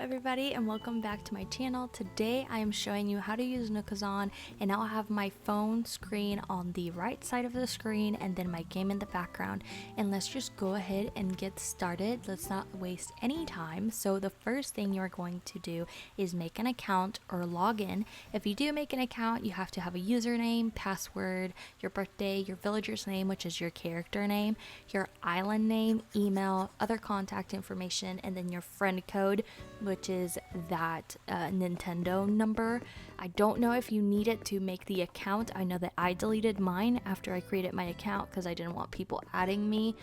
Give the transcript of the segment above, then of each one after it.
everybody, and welcome back to my channel. Today I am showing you how to use Nookazon, and I'll have my phone screen on the right side of the screen and then my game in the background. And let's just go ahead and get started. Let's not waste any time. So the first thing you're going to do is make an account or log in. If you do make an account, you have to have a username, password, your birthday, your villager's name, which is your character name, your island name, email, other contact information, and then your friend code, which is that Nintendo number. I don't know if you need it to make the account. I know that I deleted mine after I created my account because I didn't want people adding me.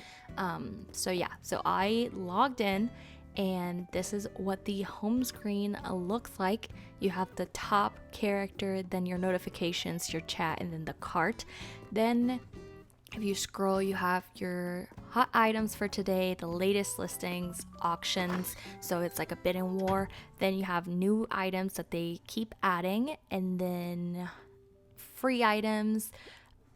So I logged in, and this is what the home screen looks like. You have the top character, then your notifications, your chat, and then the cart. Then if you scroll, you have your hot items for today, the latest listings, auctions, so it's like a bid and war. Then you have new items that they keep adding, and then free items,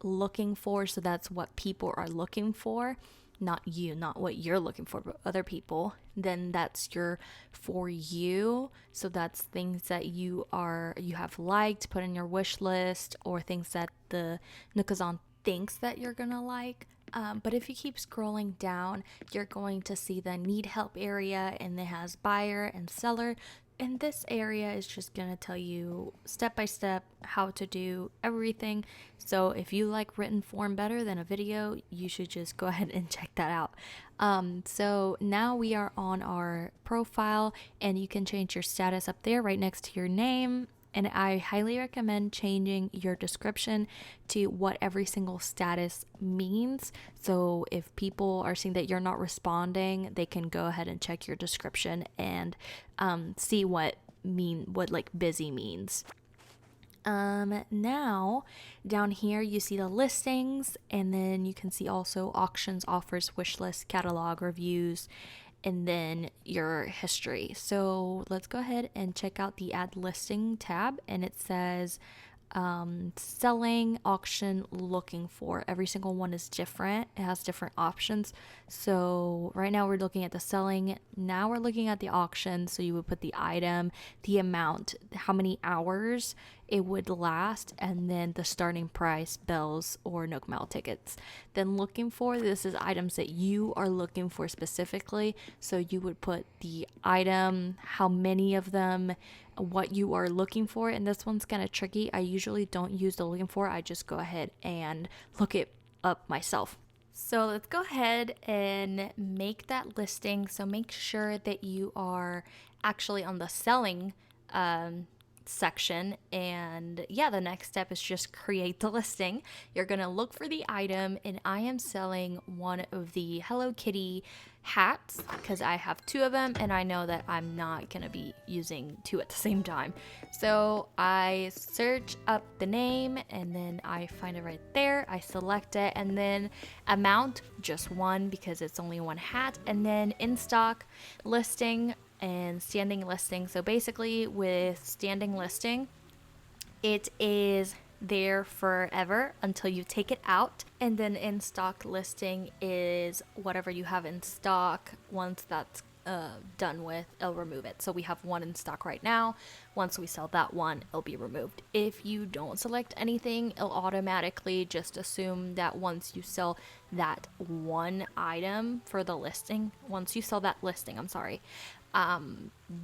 looking for, so that's what people are looking for, not you, not what you're looking for, but other people. Then that's your for you, so that's things that you have liked, put in your wish list, or things that the Nookazon thinks that you're gonna like. But if you keep scrolling down, you're going to see the need help area, and it has buyer and seller. And this area is just gonna tell you step by step how to do everything. So if you like written form better than a video, you should just go ahead and check that out. So now we are on our profile, and you can change your status up there right next to your name. And I highly recommend changing your description to what every single status means. So if people are seeing that you're not responding, they can go ahead and check your description and see what like busy means. Now down here you see the listings, and then you can see also auctions, offers, wish list, catalog, reviews, and then your history. So let's go ahead and check out the add listing tab, and it says selling, auction, looking for. Every single one is different. It has different options. So right now we're looking at the selling. Now we're looking at the auction. So you would put the item, the amount, how many hours it would last, and then the starting price, bells, or Nook Mile tickets. Then looking for, this is items that you are looking for specifically. So you would put the item, how many of them, what you are looking for. And this one's kind of tricky. I usually don't use the looking for. I just go ahead and look it up myself. So let's go ahead and make that listing. So make sure that you are actually on the selling section, and the next step is just create the listing. You're gonna look for the item, and I am selling one of the Hello Kitty hats because I have two of them, and I know that I'm not gonna be using two at the same time. So I search up the name, and then I find it right there. I select it, and then amount, just one because it's only one hat, and then in stock, listing, and standing listing. So basically with standing listing, it is there forever until you take it out, and then in stock listing is whatever you have in stock. Once that's done with, it'll remove it. So we have one in stock right now. Once we sell that one, it'll be removed. If you don't select anything, it'll automatically just assume that once you sell that one item for the listing,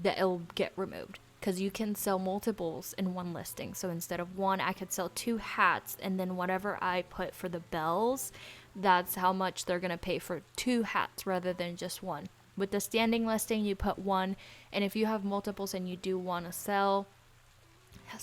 that it'll get removed, because you can sell multiples in one listing. So instead of one, I could sell two hats, and then whatever I put for the bells, that's how much they're gonna pay for two hats rather than just one. With the standing listing, you put one, and if you have multiples and you do want to sell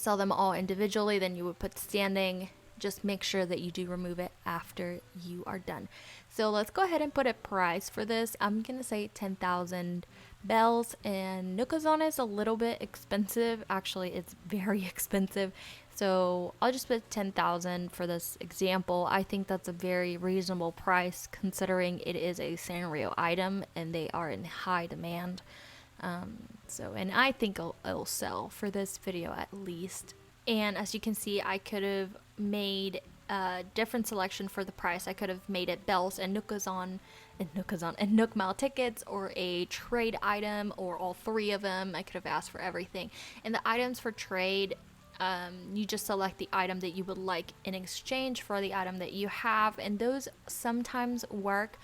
them all individually, then you would put standing. Just make sure that you do remove it after you are done. So let's go ahead and put a price for this. I'm gonna say 10,000 bells, and Nookazon is a little bit expensive. Actually, it's very expensive. So I'll just put 10,000 for this example. I think that's a very reasonable price considering it is a Sanrio item and they are in high demand. And I think it'll sell for this video at least. And as you can see, I could have made a different selection for the price. I could have made it bells and Nookazon Nookazon and Nook Mile tickets or a trade item or all three of them. I could have asked for everything. And the items for trade, you just select the item that you would like in exchange for the item that you have, and those sometimes work,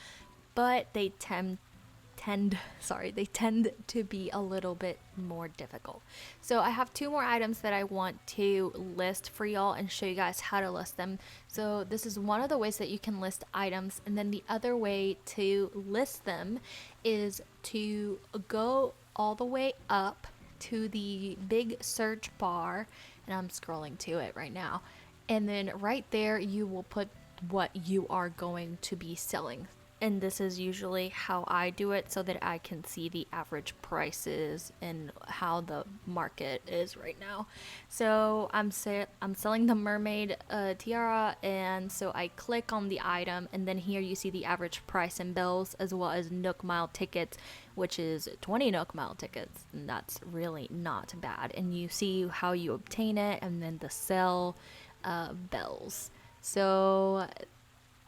but they tend to be a little bit more difficult. So I have two more items that I want to list for y'all and show you guys how to list them. So this is one of the ways that you can list items, and then the other way to list them is to go all the way up to the big search bar, and I'm scrolling to it right now, and then right there you will put what you are going to be selling. And this is usually how I do it so that I can see the average prices and how the market is right now. So I'm selling the mermaid tiara, and so I click on the item, and then here you see the average price in bells as well as Nook Mile tickets, which is 20 Nook Mile tickets, and that's really not bad. And you see how you obtain it, and then the sell bells. So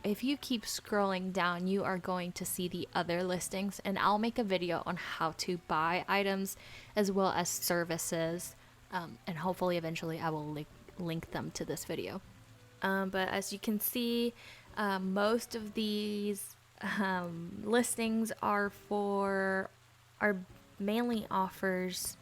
if you keep scrolling down, you are going to see the other listings, and I'll make a video on how to buy items as well as services, and hopefully eventually I will link them to this video. But as you can see, most of these listings are mainly offers,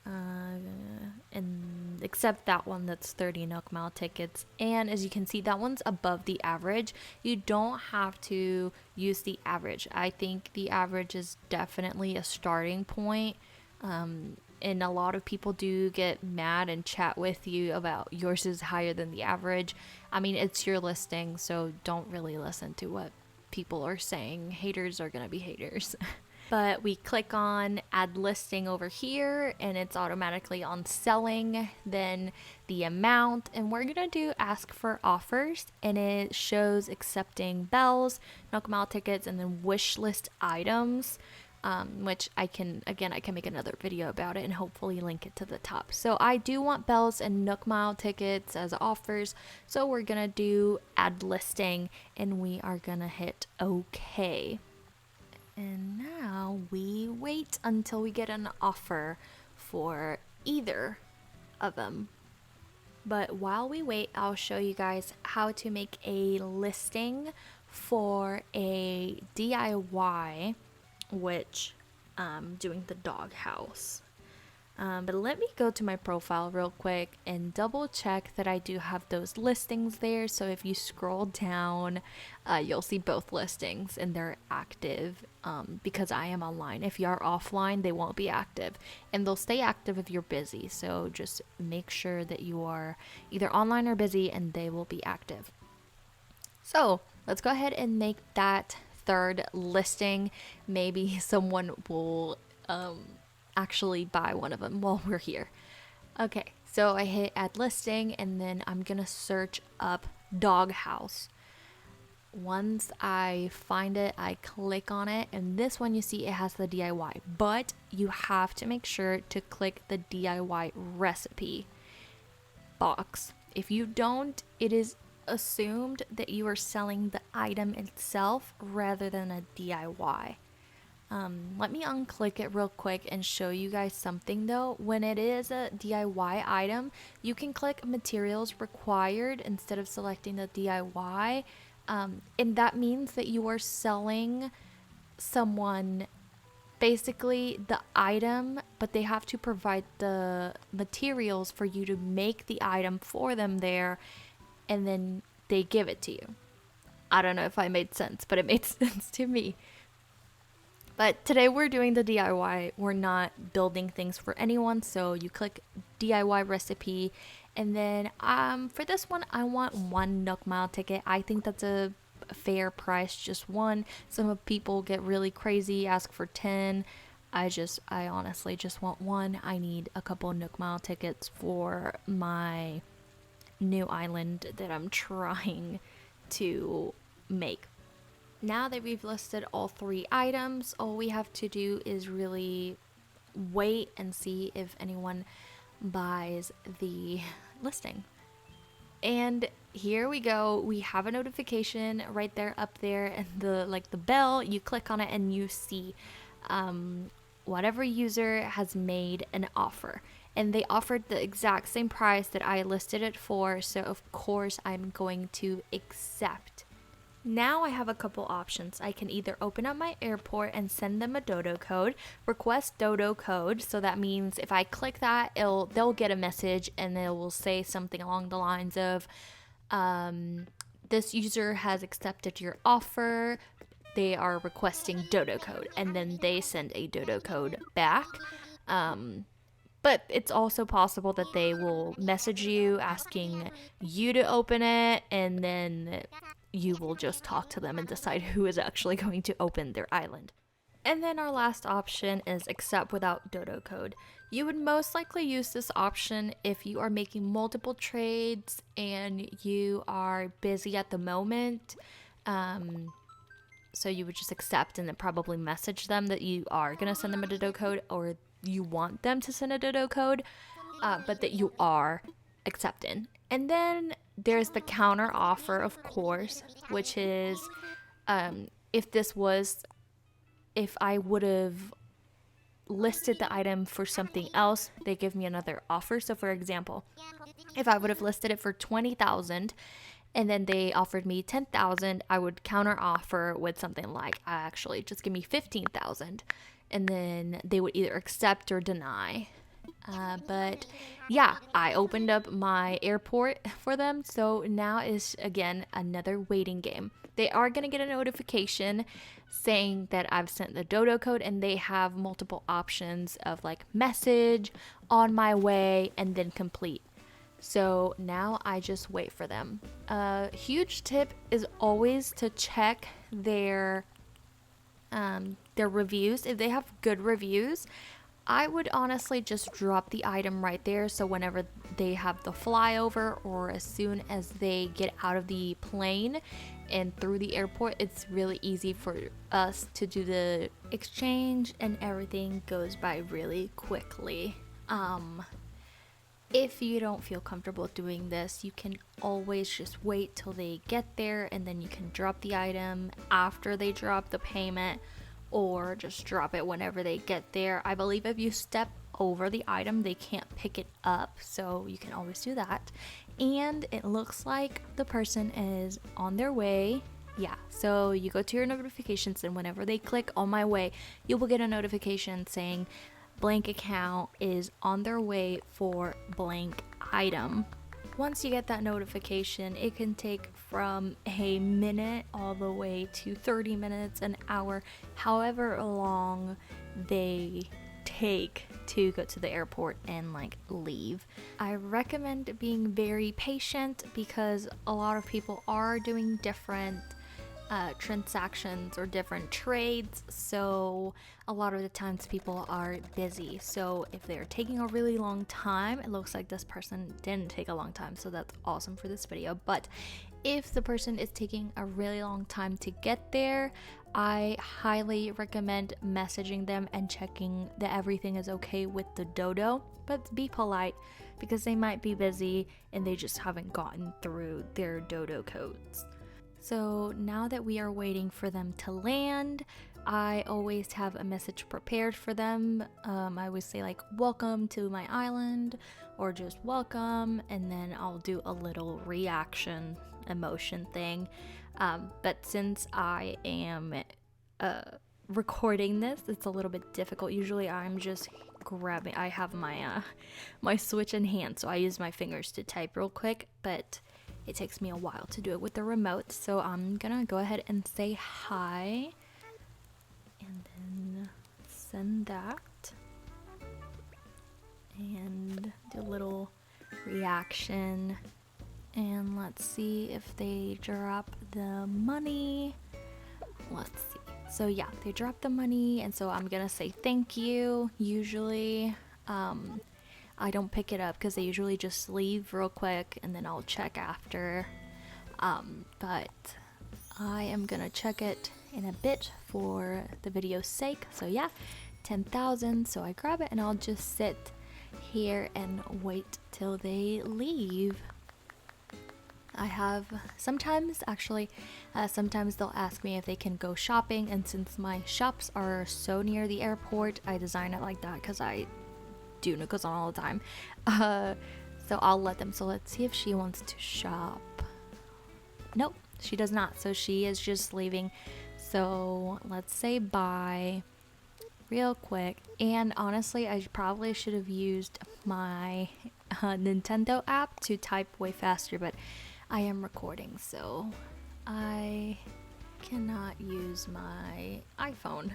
and except that one that's 30 Nook Mile tickets, and as you can see, that one's above the average. You don't have to use the average. I think the average is definitely a starting point, and a lot of people do get mad and chat with you about yours is higher than the average. I mean, it's your listing, so don't really listen to what people are saying. Haters are gonna be haters. But we click on add listing over here, and it's automatically on selling, then the amount, and we're gonna do ask for offers, and it shows accepting bells, Nook Mile tickets, and then wish list items, which I can make another video about it and hopefully link it to the top. So I do want bells and Nook Mile tickets as offers, so we're gonna do add listing, and we are gonna hit OK. And now we wait until we get an offer for either of them. But while we wait, I'll show you guys how to make a listing for a DIY, which I'm doing the doghouse. But let me go to my profile real quick and double check that I do have those listings there. So if you scroll down, you'll see both listings and they're active, because I am online. If you are offline, they won't be active, and they'll stay active if you're busy. So just make sure that you are either online or busy, and they will be active. So let's go ahead and make that third listing. Maybe someone will actually buy one of them while we're here. Okay, so I hit add listing, and then I'm gonna search up doghouse. Once I find it, I click on it, and this one you see it has the DIY, but you have to make sure to click the DIY recipe box. If you don't, it is assumed that you are selling the item itself rather than a DIY. Let me unclick it real quick and show you guys something though. When it is a DIY item, you can click materials required instead of selecting the DIY, and that means that you are selling someone basically the item, but they have to provide the materials for you to make the item for them there, and then they give it to you. I don't know if I made sense, but it made sense to me. But today we're doing the DIY. We're not building things for anyone. So you click DIY recipe, and then for this one I want 1 Nook Mile ticket. I think that's a fair price, just 1. Some people get really crazy, ask for 10. I honestly just want 1. I need a couple Nook Mile tickets for my new island that I'm trying to make. Now that we've listed all 3 items, all we have to do is really wait and see if anyone buys the listing. And here we go. We have a notification right there up there, and the bell, you click on it and you see whatever user has made an offer. And they offered the exact same price that I listed it for, so of course I'm going to accept. Now I have a couple options. I can either open up my airport and send them a Dodo code, request Dodo code. So that means if I click that, they'll get a message and it will say something along the lines of, this user has accepted your offer. They are requesting Dodo code, and then they send a Dodo code back. But it's also possible that they will message you asking you to open it, and then you will just talk to them and decide who is actually going to open their island. And then our last option is accept without Dodo code. You would most likely use this option if you are making multiple trades and you are busy at the moment. So you would just accept and then probably message them that you are going to send them a Dodo code, or you want them to send a Dodo code, but that you are accepting. And then there's the counter offer, of course, which is if I would have listed the item for something else, they give me another offer. So for example, if I would have listed it for 20,000 and then they offered me 10,000, I would counter offer with something like, actually just give me 15,000, and then they would either accept or deny. But yeah, I opened up my airport for them, so now is again another waiting game. They are going to get a notification saying that I've sent the Dodo code, and they have multiple options of like message, on my way, and then complete. So now I just wait for them. A huge tip is always to check their reviews. If they have good reviews, I would honestly just drop the item right there, so whenever they have the flyover or as soon as they get out of the plane and through the airport, it's really easy for us to do the exchange and everything goes by really quickly. If you don't feel comfortable doing this, you can always just wait till they get there and then you can drop the item after they drop the payment, or just drop it whenever they get there. I believe if you step over the item, they can't pick it up, so you can always do that. And it looks like the person is on their way. Yeah, so you go to your notifications, and whenever they click on my way, you will get a notification saying blank account is on their way for blank item. Once you get that notification, it can take from a minute all the way to 30 minutes, an hour, however long they take to go to the airport and like leave. I recommend being very patient because a lot of people are doing different transactions or different trades, so a lot of the times people are busy. So if they're taking a really long time, it looks like this person didn't take a long time, so that's awesome for this video. But if the person is taking a really long time to get there, I highly recommend messaging them and checking that everything is okay with the Dodo, but be polite because they might be busy and they just haven't gotten through their Dodo codes. So now that we are waiting for them to land, I always have a message prepared for them. I always say like, welcome to my island, or just welcome, and then I'll do a little reaction emotion thing. But since I am recording this, it's a little bit difficult. Usually I'm just grabbing, I have my my Switch in hand, so I use my fingers to type real quick, but it takes me a while to do it with the remote. So I'm gonna go ahead and say hi and then send that and do a little reaction, and let's see if they drop the money. Let's see. So yeah, they dropped the money, and so I'm gonna say thank you. Usually I don't pick it up because they usually just leave real quick and then I'll check after, but I am gonna check it in a bit for the video's sake. So yeah, 10,000, so I grab it and I'll just sit here and wait till they leave. I have sometimes they'll ask me if they can go shopping, and since my shops are so near the airport, I design it like that because I do Nookazon all the time. So I'll let them. So let's see if she wants to shop. Nope, she does not. So she is just leaving. So let's say bye real quick. And honestly, I probably should have used my Nintendo app to type way faster, but I am recording, so I cannot use my iPhone.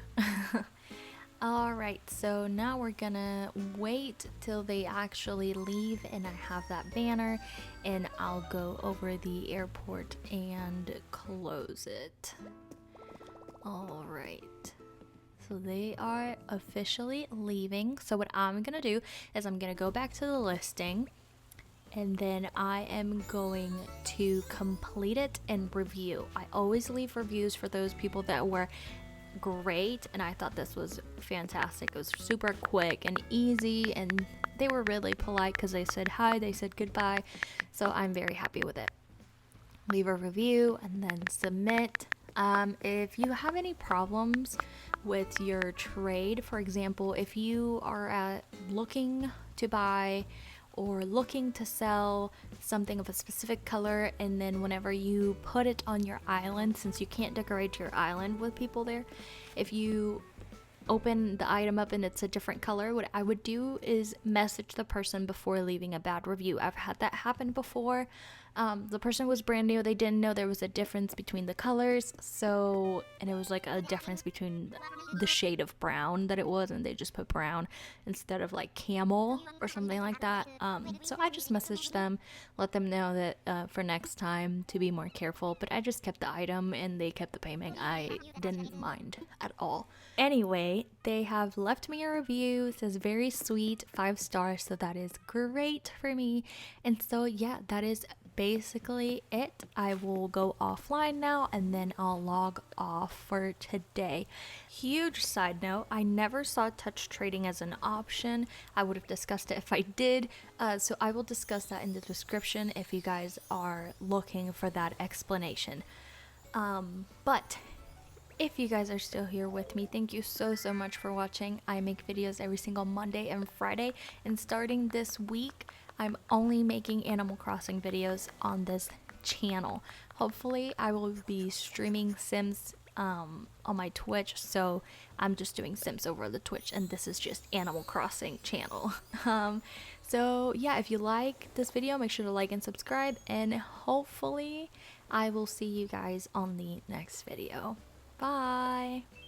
Alright, so now we're gonna wait till they actually leave and I have that banner, and I'll go over the airport and close it. Alright, so they are officially leaving. So what I'm gonna do is I'm gonna go back to the listing, and then I am going to complete it and review. I always leave reviews for those people that were great, and I thought this was fantastic. It was super quick and easy, and they were really polite because they said hi, they said goodbye, so I'm very happy with it. Leave a review and then submit. If you have any problems with your trade, for example, if you are looking to buy or looking to sell something of a specific color, and then whenever you put it on your island, since you can't decorate your island with people there, if you open the item up and it's a different color, what I would do is message the person before leaving a bad review. I've had that happen before. The person was brand new, they didn't know there was a difference between the colors, and it was like a difference between the shade of brown that it was, and they just put brown instead of like camel or something like that. So I just messaged them, let them know that for next time to be more careful, but I just kept the item and they kept the payment. I didn't mind at all. Anyway, they have left me a review. It says very sweet, 5 stars, so that is great for me. And so yeah, that is basically it. I will go offline now and then I'll log off for today. Huge side note, I never saw touch trading as an option. I would have discussed it if I did, so I will discuss that in the description if you guys are looking for that explanation. But if you guys are still here with me, thank you so much for watching. I make videos every single Monday and Friday, and starting this week I'm only making Animal Crossing videos on this channel. Hopefully I will be streaming Sims on my Twitch, so I'm just doing Sims over the Twitch, and this is just Animal Crossing channel. So yeah, if you like this video, make sure to like and subscribe, and hopefully I will see you guys on the next video. Bye!